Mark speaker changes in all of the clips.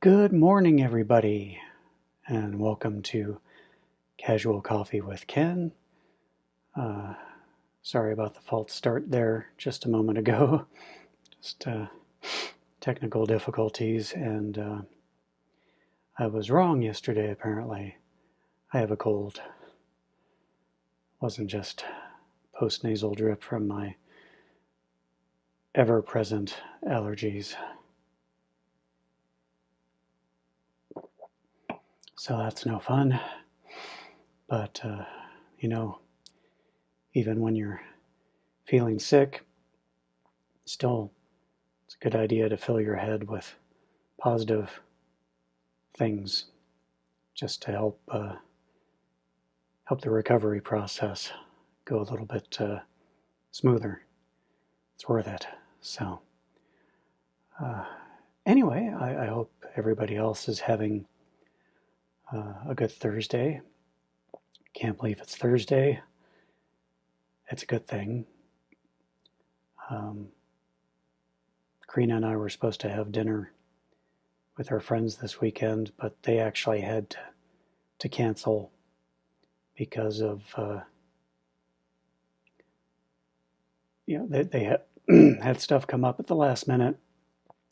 Speaker 1: Good morning, everybody, and welcome to Casual Coffee with Ken. Sorry about the false start there just a moment ago. Just technical difficulties, and I was wrong yesterday, apparently. I have a cold. It wasn't just post-nasal drip from my ever-present allergies. So that's no fun. But, even when you're feeling sick, still, it's a good idea to fill your head with positive things just to help the recovery process go a little bit smoother. It's worth it. So, anyway, I hope everybody else is having a good Thursday. Can't believe it's Thursday. It's a good thing. Karina and I were supposed to have dinner with our friends this weekend, but they actually had to cancel because of, they had, had stuff come up at the last minute,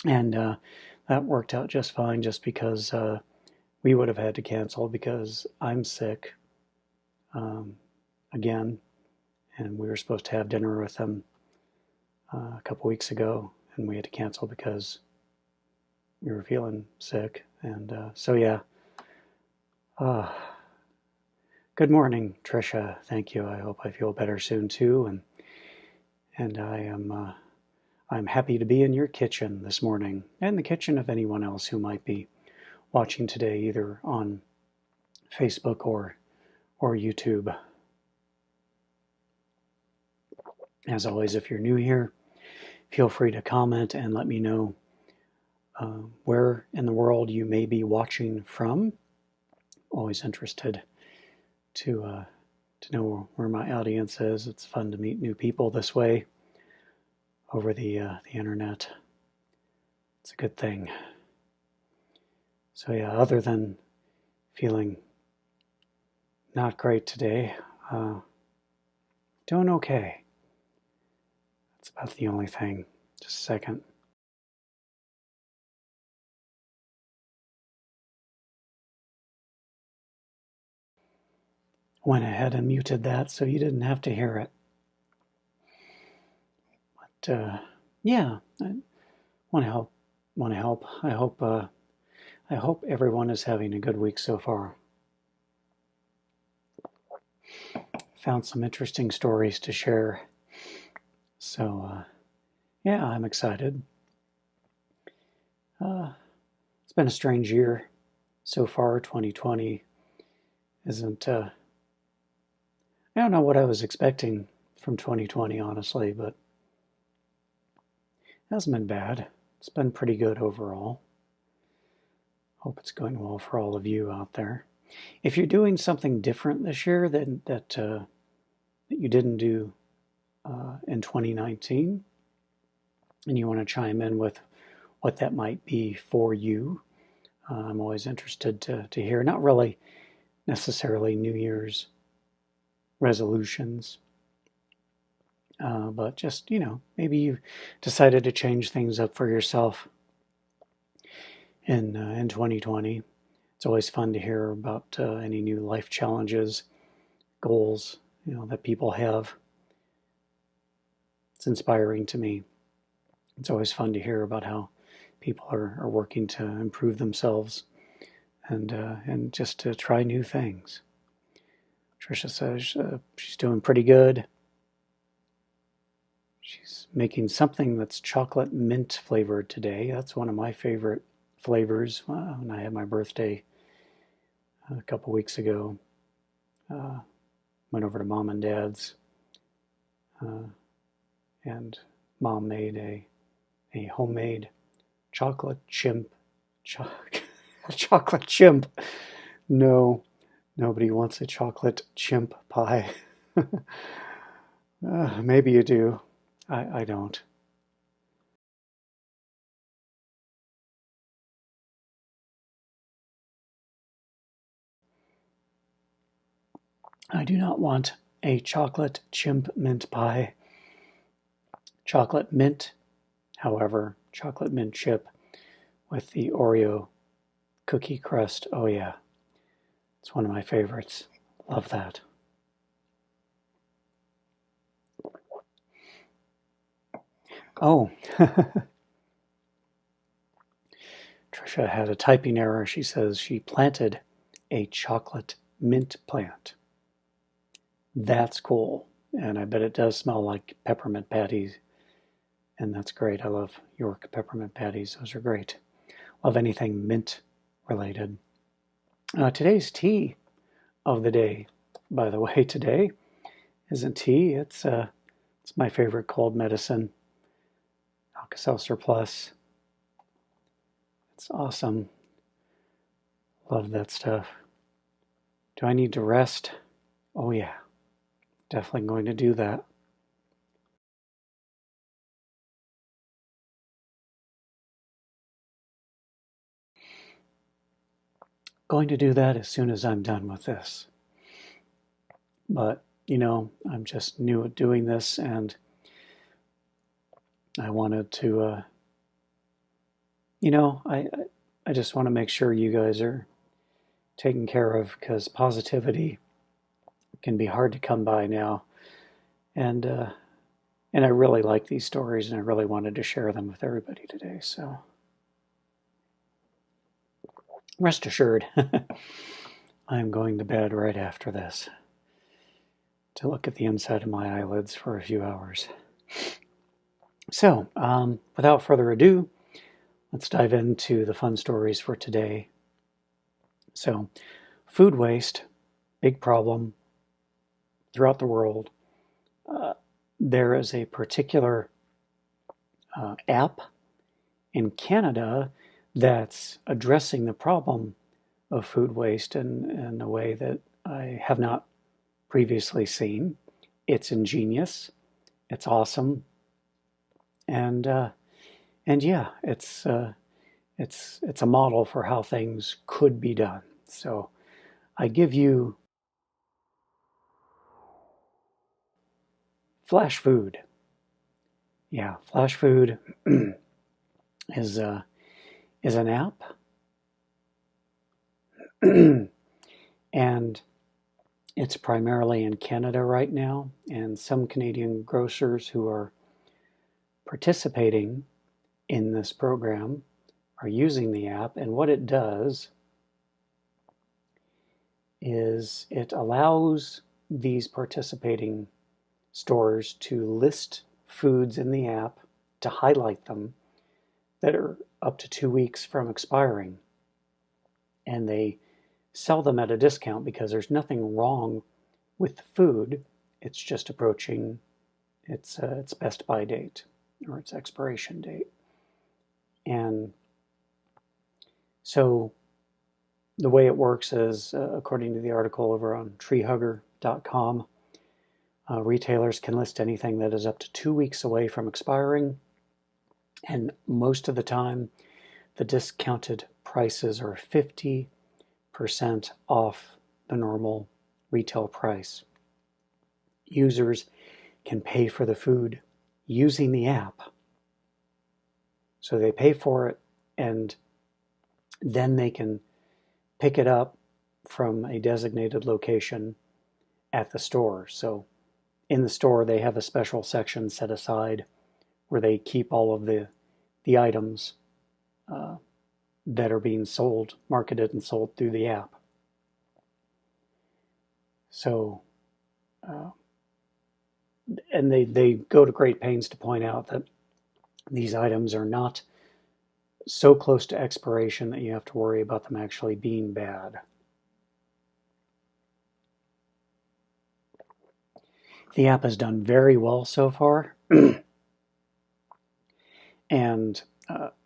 Speaker 1: and that worked out just fine just because we would have had to cancel because I'm sick again, and we were supposed to have dinner with them a couple weeks ago, and we had to cancel because we were feeling sick. And so, yeah. Good morning, Trisha. Thank you. I hope I feel better soon too. And I'm happy to be in your kitchen this morning, and the kitchen of anyone else who might be watching today, either on Facebook or YouTube. As always, if you're new here, feel free to comment and let me know where in the world you may be watching from. Always interested to know where my audience is. It's fun to meet new people this way over the internet. It's a good thing. So yeah, other than feeling not great today, doing okay. That's about the only thing. Just a second. Went ahead and muted that so you didn't have to hear it. But yeah, I want to help. I hope everyone is having a good week so far. Found some interesting stories to share. So yeah, I'm excited. It's been a strange year so far. 2020 isn't. I don't know what I was expecting from 2020, honestly, but it hasn't been bad. It's been pretty good overall. Hope it's going well for all of you out there. If you're doing something different this year that you didn't do in 2019, and you want to chime in with what that might be for you, I'm always interested to hear. Not really necessarily New Year's resolutions, but just, maybe you decided to change things up for yourself in 2020. It's always fun to hear about any new life challenges, goals, that people have. It's inspiring to me. It's always fun to hear about how people are working to improve themselves and just to try new things. Trisha says she's doing pretty good. She's making something that's chocolate mint flavored today. That's one of my favorite flavors. When I had my birthday a couple weeks ago, went over to Mom and Dad's, and Mom made a homemade chocolate chimp. Chocolate chimp. No, nobody wants a chocolate chimp pie. Maybe you do. I don't. I do not want a chocolate chimp mint pie. Chocolate mint, however, chocolate mint chip with the Oreo cookie crust. Oh yeah, it's one of my favorites. Love that. Oh, Trisha had a typing error. She says she planted a chocolate mint plant. That's cool. And I bet it does smell like peppermint patties. And that's great. I love York peppermint patties. Those are great. Love anything mint related. Today's tea of the day, by the way, today isn't tea. It's my favorite cold medicine, Alka-Seltzer Plus. It's awesome. Love that stuff. Do I need to rest? Oh yeah, definitely going to do that. Going to do that as soon as I'm done with this. But, I'm just new at doing this, and I wanted to, I just want to make sure you guys are taken care of, because positivity can be hard to come by now. And, uh, and I really like these stories, and I really wanted to share them with everybody today. So rest assured, I'm going to bed right after this to look at the inside of my eyelids for a few hours. So, without further ado, let's dive into the fun stories for today. So, food waste, big problem throughout the world. There is a particular app in Canada that's addressing the problem of food waste in a way that I have not previously seen. It's ingenious, it's awesome, and yeah, it's a model for how things could be done. So I give you Flash Food. Yeah, Flash Food is an app, and it's primarily in Canada right now, and some Canadian grocers who are participating in this program are using the app. And what it does is it allows these participating stores to list foods in the app, to highlight them, that are up to 2 weeks from expiring. And they sell them at a discount because there's nothing wrong with the food. It's just approaching its best by date or its expiration date. And so the way it works is, according to the article over on treehugger.com, retailers can list anything that is up to 2 weeks away from expiring. And most of the time, the discounted prices are 50% off the normal retail price. Users can pay for the food using the app. So they pay for it, and then they can pick it up from a designated location at the store. So in the store, they have a special section set aside where they keep all of the items that are being sold, marketed and sold through the app. So, and they go to great pains to point out that these items are not so close to expiration that you have to worry about them actually being bad. The app has done very well so far, and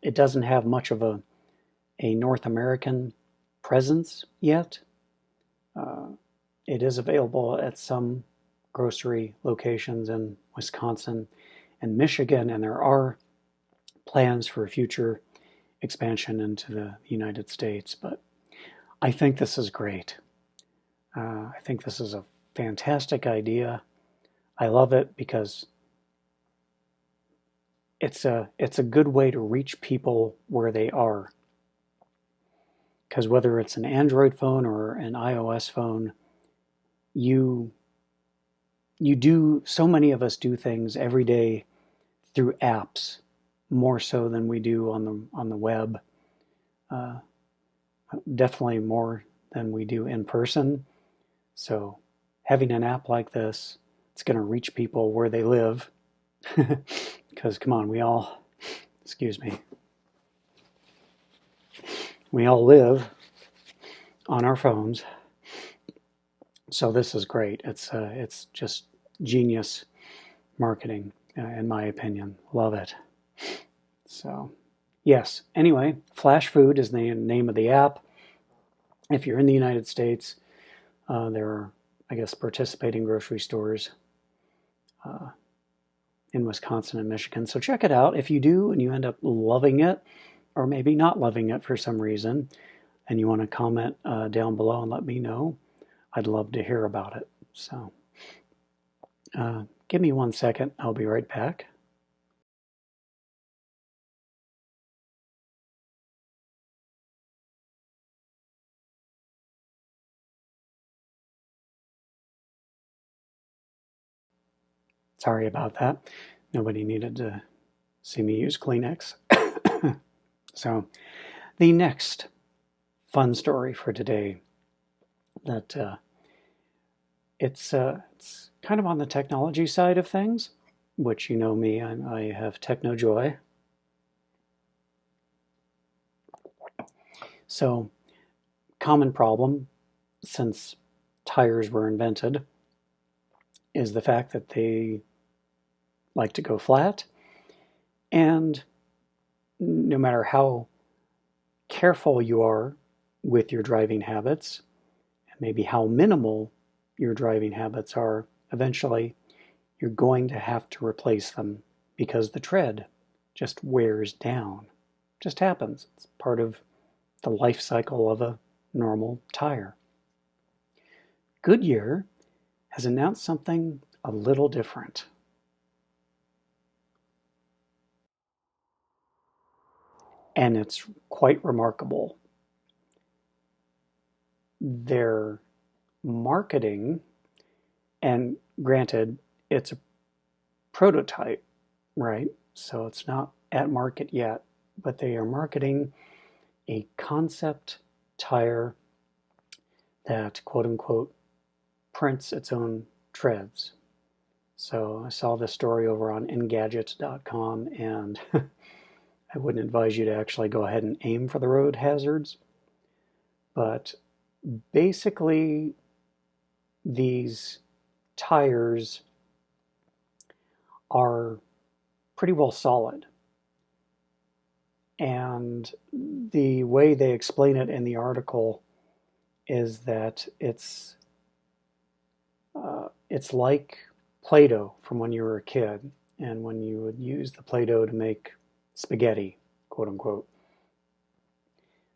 Speaker 1: it doesn't have much of a North American presence yet. It is available at some grocery locations in Wisconsin and Michigan, and there are plans for future expansion into the United States. But I think this is great. I think this is a fantastic idea. I love it because it's a good way to reach people where they are. Because whether it's an Android phone or an iOS phone, you do, so many of us do things every day through apps, more so than we do on the web. Uh, Definitely more than we do in person. So having an app like this, it's going to reach people where they live. Because come on, excuse me, we all live on our phones. So this is great. It's just genius marketing, in my opinion. Love it. So yes. Anyway, Flash Food is the name of the app. If you're in the United States, there are, I guess, participating grocery stores in Wisconsin and Michigan. So check it out. If you do and you end up loving it, or maybe not loving it for some reason, and you want to comment down below and let me know, I'd love to hear about it. So give me 1 second. I'll be right back. Sorry about that. Nobody needed to see me use Kleenex. So the next fun story for today, that it's kind of on the technology side of things, which you know me, I have techno joy. So common problem since tires were invented is the fact that they like to go flat, and no matter how careful you are with your driving habits, and maybe how minimal your driving habits are, eventually you're going to have to replace them because the tread just wears down. Just happens. It's part of the life cycle of a normal tire. Goodyear has announced something a little different. And it's quite remarkable. Their marketing, and granted, it's a prototype, right? So it's not at market yet, but they are marketing a concept tire that, quote unquote, prints its own treads. So I saw this story over on Engadget.com, and I wouldn't advise you to actually go ahead and aim for the road hazards. But basically, these tires are pretty well solid. And the way they explain it in the article is that it's like Play-Doh from when you were a kid, and when you would use the Play-Doh to make spaghetti, quote unquote.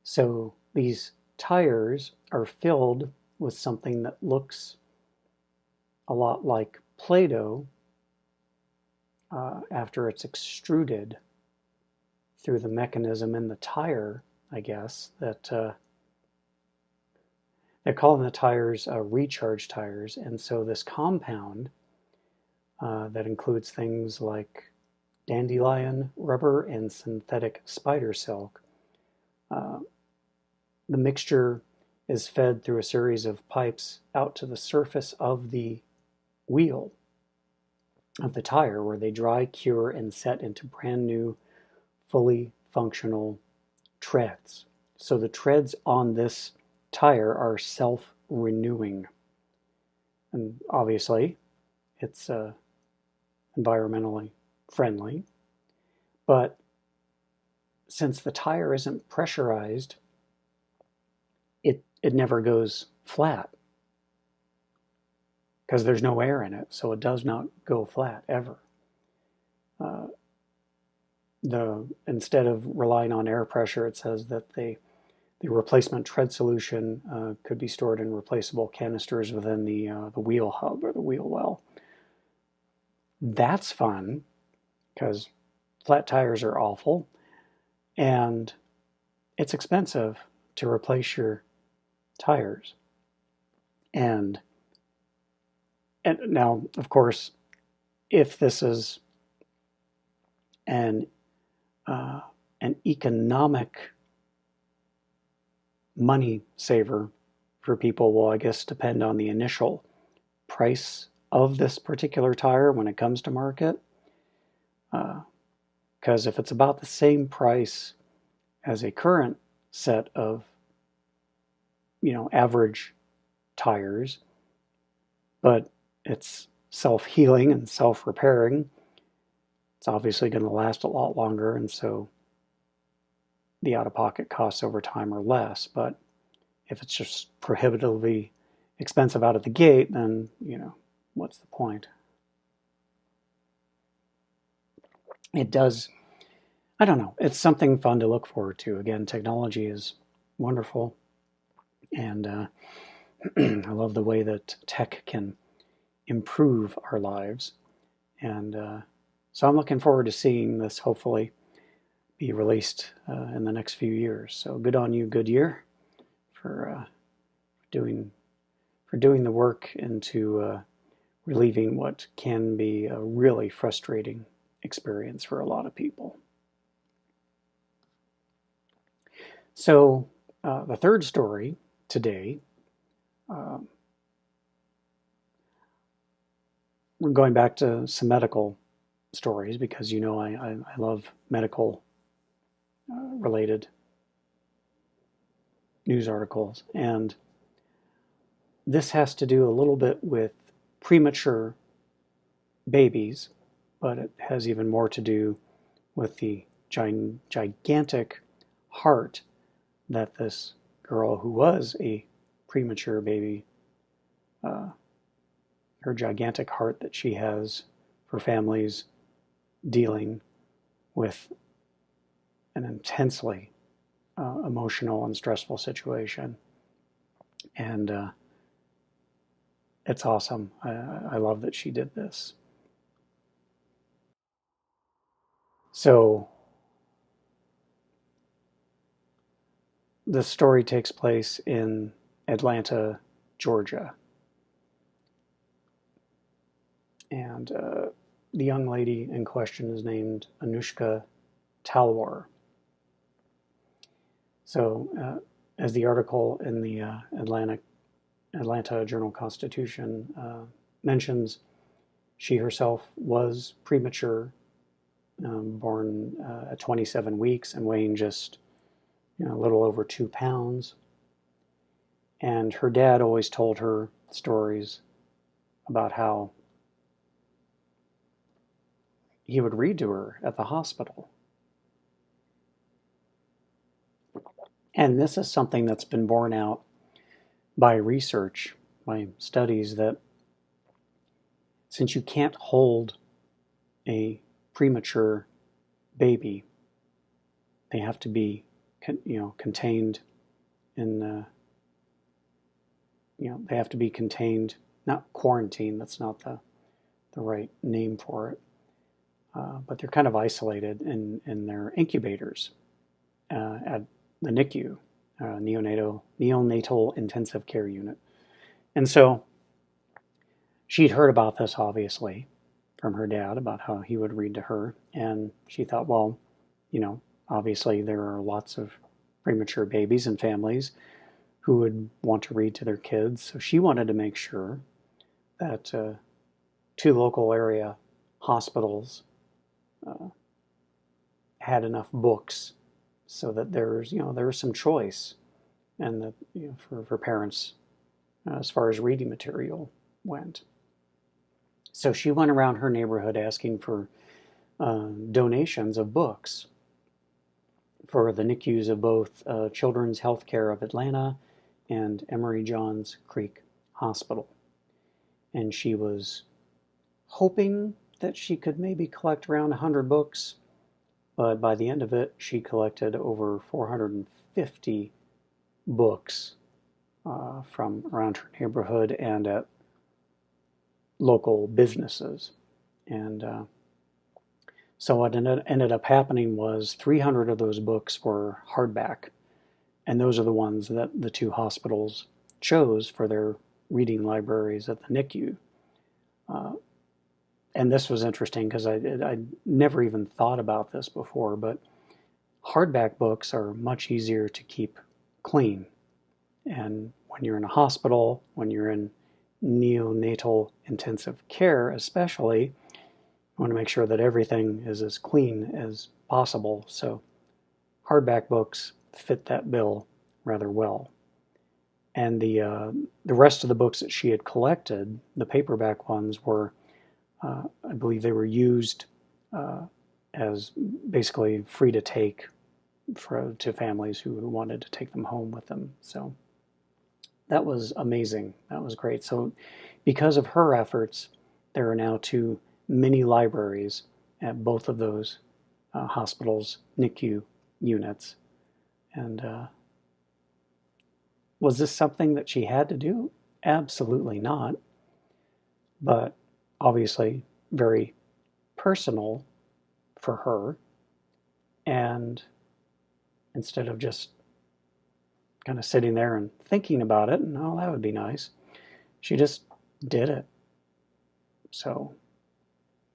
Speaker 1: So these tires are filled with something that looks a lot like Play-Doh after it's extruded through the mechanism in the tire, I guess, that they're calling the tires recharge tires. And so this compound that includes things like dandelion rubber and synthetic spider silk, the mixture is fed through a series of pipes out to the surface of the wheel of the tire, where they dry, cure, and set into brand new, fully functional treads. So the treads on this tire are self-renewing. And obviously, it's environmentally friendly. But since the tire isn't pressurized, it never goes flat because there's no air in it, so it does not go flat ever. Instead of relying on air pressure, it says that they The replacement tread solution could be stored in replaceable canisters within the wheel hub or the wheel well. That's fun because flat tires are awful and it's expensive to replace your tires. And now, of course, if this is an an economic money saver for people, will I guess depend on the initial price of this particular tire when it comes to market. Because if it's about the same price as a current set of, average tires, but it's self-healing and self-repairing, it's obviously going to last a lot longer, and so the out-of-pocket costs over time are less. But if it's just prohibitively expensive out of the gate, then, what's the point? It does, I don't know, it's something fun to look forward to. Again, technology is wonderful, and I love the way that tech can improve our lives. And so I'm looking forward to seeing this hopefully be released in the next few years. So good on you, Goodyear, for doing the work into relieving what can be a really frustrating experience for a lot of people. So the third story today, we're going back to some medical stories because I love medical related news articles, and this has to do a little bit with premature babies, but it has even more to do with the gigantic heart that this girl who was a premature baby, her gigantic heart that she has for families dealing with an intensely emotional and stressful situation. And it's awesome. I love that she did this. So the story takes place in Atlanta, Georgia. And the young lady in question is named Anushka Talwar. So as the article in the Atlanta Journal-Constitution mentions, she herself was premature, born at 27 weeks and weighing just a little over 2 pounds. And her dad always told her stories about how he would read to her at the hospital. And this is something that's been borne out by research, by studies, that since you can't hold a premature baby, they have to be, contained in, they have to be contained, not quarantined, that's not the right name for it, but they're kind of isolated in their incubators at the NICU, neonatal intensive care unit. And so she'd heard about this, obviously, from her dad, about how he would read to her. And she thought, well, obviously there are lots of premature babies and families who would want to read to their kids. So she wanted to make sure that 2 local area hospitals had enough books so that there was some choice, and that for parents as far as reading material went. So she went around her neighborhood asking for donations of books for the NICUs of both Children's Healthcare of Atlanta and Emory Johns Creek Hospital. And she was hoping that she could maybe collect around 100 books, but by the end of it, she collected over 450 books from around her neighborhood and at local businesses. And so what ended up happening was 300 of those books were hardback, and those are the ones that the two hospitals chose for their reading libraries at the NICU. And this was interesting because I'd never even thought about this before, but hardback books are much easier to keep clean. And when you're in a hospital, when you're in neonatal intensive care especially, you want to make sure that everything is as clean as possible. So hardback books fit that bill rather well. And the rest of the books that she had collected, the paperback ones, were, I believe they were used as basically free to take to families who wanted to take them home with them. So that was amazing. That was great. So because of her efforts, there are now 2 mini libraries at both of those hospitals' NICU units. And was this something that she had to do? Absolutely not. But obviously very personal for her. And instead of just kind of sitting there and thinking about it, and oh, that would be nice, she just did it. So,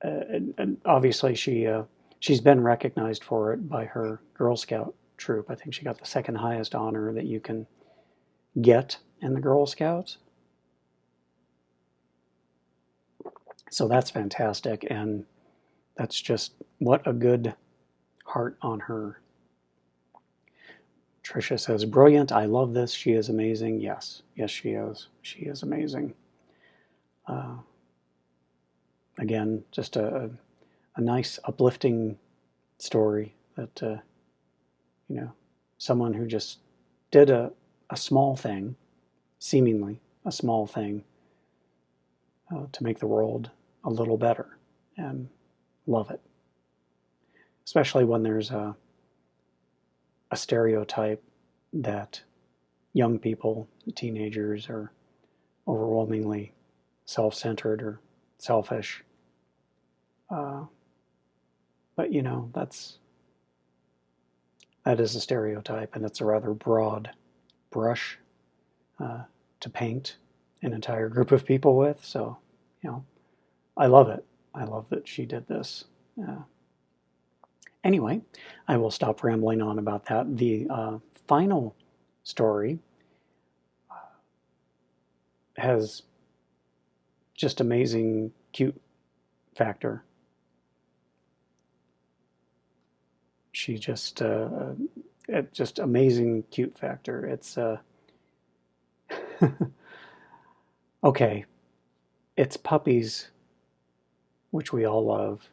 Speaker 1: and obviously she's been recognized for it by her Girl Scout troop. I think she got the second highest honor that you can get in the Girl Scouts. So that's fantastic, and that's just what a good heart on her. Tricia says, brilliant. I love this. She is amazing. Yes, she is. She is amazing. Again, just a nice, uplifting story that, someone who just did a small thing, seemingly a small thing, to make the world a little better, and love it. Especially when there's a stereotype that young people, teenagers, are overwhelmingly self-centered or selfish. But that is a stereotype, and it's a rather broad brush to paint an entire group of people with. So, I love it. I love that she did this. Anyway, I will stop rambling on about that. The final story has just amazing cute factor. She just amazing cute factor. It's okay. It's puppies, which we all love,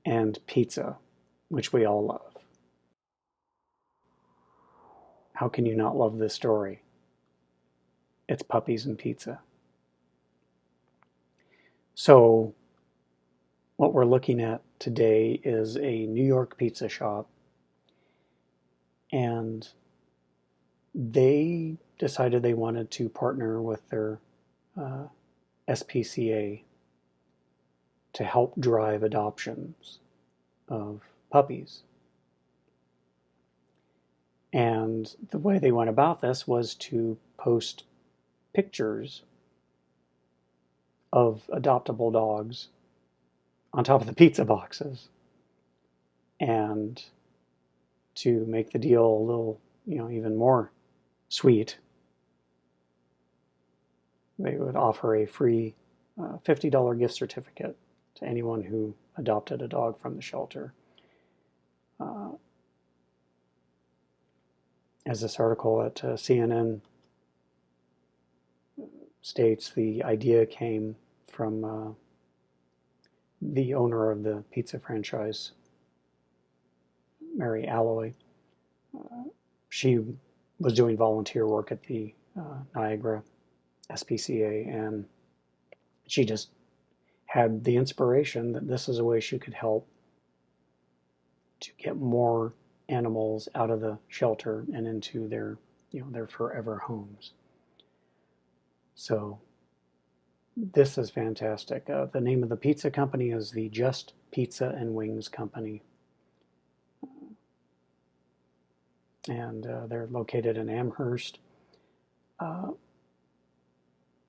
Speaker 1: and pizza, which we all love. How can you not love this story? It's puppies and pizza. So what we're looking at today is a New York pizza shop, and they decided they wanted to partner with their SPCA to help drive adoptions of puppies. And the way they went about this was to post pictures of adoptable dogs on top of the pizza boxes, and to make the deal a little, even more sweet, they would offer a free $50 gift certificate to anyone who adopted a dog from the shelter. As this article at CNN states, the idea came from the owner of the pizza franchise, Mary Alloy. She was doing volunteer work at the Niagara SPCA, and she just had the inspiration that this is a way she could help to get more animals out of the shelter and into their their forever homes. So this is fantastic. The name of the pizza company is the Just Pizza and Wings Company. And they're located in Amherst.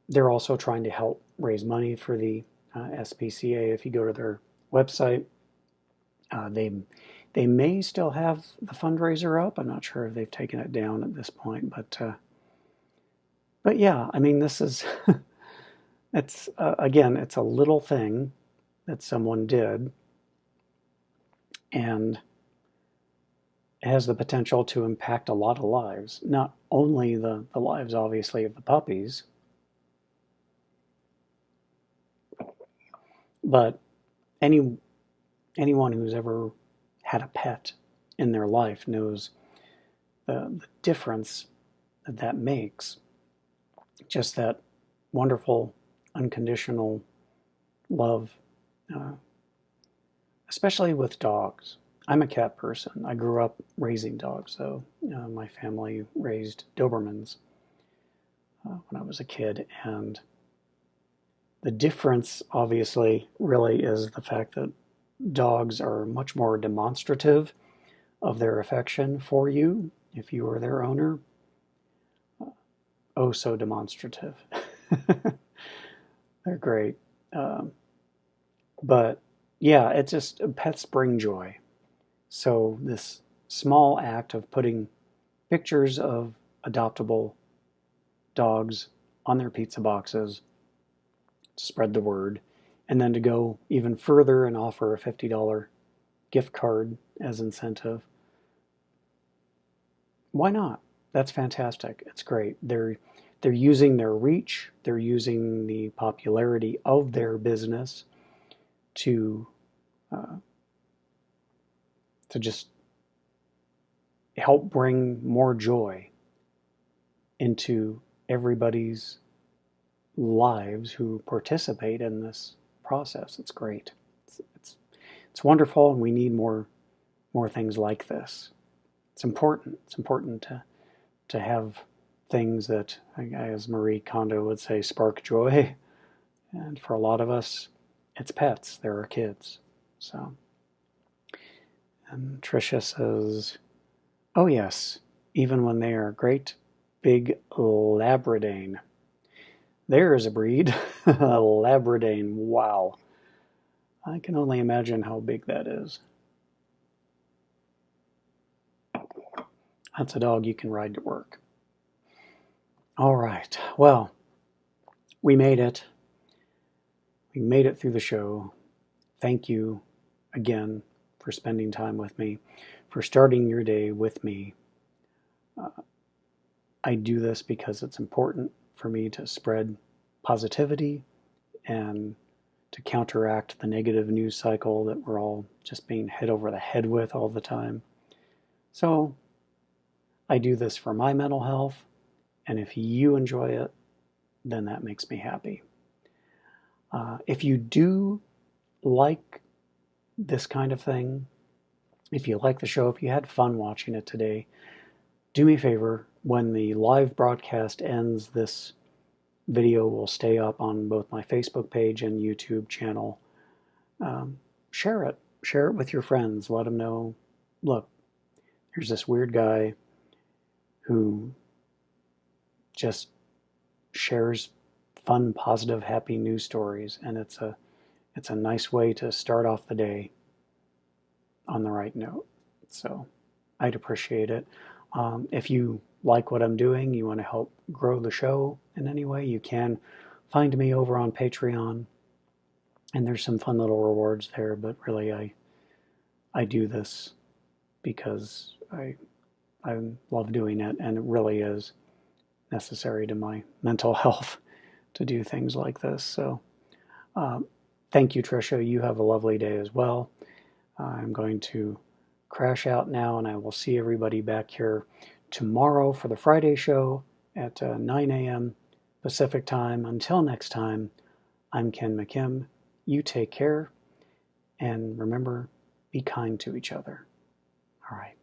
Speaker 1: They're also trying to help raise money for the SPCA. If you go to their website, they may still have the fundraiser up. I'm not sure if they've taken it down at this point, but yeah, I mean, this is it's again, it's a little thing that someone did, and it has the potential to impact a lot of lives. Not only the lives, obviously, of the puppies, but anyone who's ever had a pet in their life knows the difference that makes. Just that wonderful, unconditional love, especially with dogs. I'm a cat person. I grew up raising dogs, so my family raised Dobermans when I was a kid, and the difference, obviously, really is the fact that dogs are much more demonstrative of their affection for you if you are their owner. Oh, so demonstrative. They're great. But yeah, it's just pets bring joy. So this small act of putting pictures of adoptable dogs on their pizza boxes to spread the word, and then to go even further and offer a $50 gift card as incentive. Why not? That's fantastic. It's great. They're using their reach, they're using the popularity of their business to just help bring more joy into everybody's lives who participate in this process. It's great. It's wonderful, and we need more things like this. It's important. It's important to have things that, as Marie Kondo would say, spark joy. And for a lot of us, it's pets. They're our kids. So, and Tricia says, oh yes, even when they are great big Labradane. There is a breed, a Labradane. Wow. I can only imagine how big that is. That's a dog you can ride to work. All right. Well, we made it. We made it through the show. Thank you again for spending time with me, for starting your day with me. I do this because it's important for me to spread positivity and to counteract the negative news cycle that we're all just being hit over the head with all the time. So I do this for my mental health, and if you enjoy it, then that makes me happy. If you do like this kind of thing, if you like the show, if you had fun watching it today, do me a favor. When the live broadcast ends, this video will stay up on both my Facebook page and YouTube channel. Share it. Share it with your friends. Let them know, look, here's this weird guy who just shares fun, positive, happy news stories, and it's a nice way to start off the day on the right note. So I'd appreciate it. If you like what I'm doing, you want to help grow the show in any way, you can find me over on Patreon, and there's some fun little rewards there. But really, I do this because I love doing it, and it really is necessary to my mental health to do things like this. So thank you, Tricia. You have a lovely day as well. I'm going to crash out now, and I will see everybody back here tomorrow for the Friday show at 9 a.m. Pacific time. Until next time, I'm Ken McKim. You take care, and remember, be kind to each other. All right.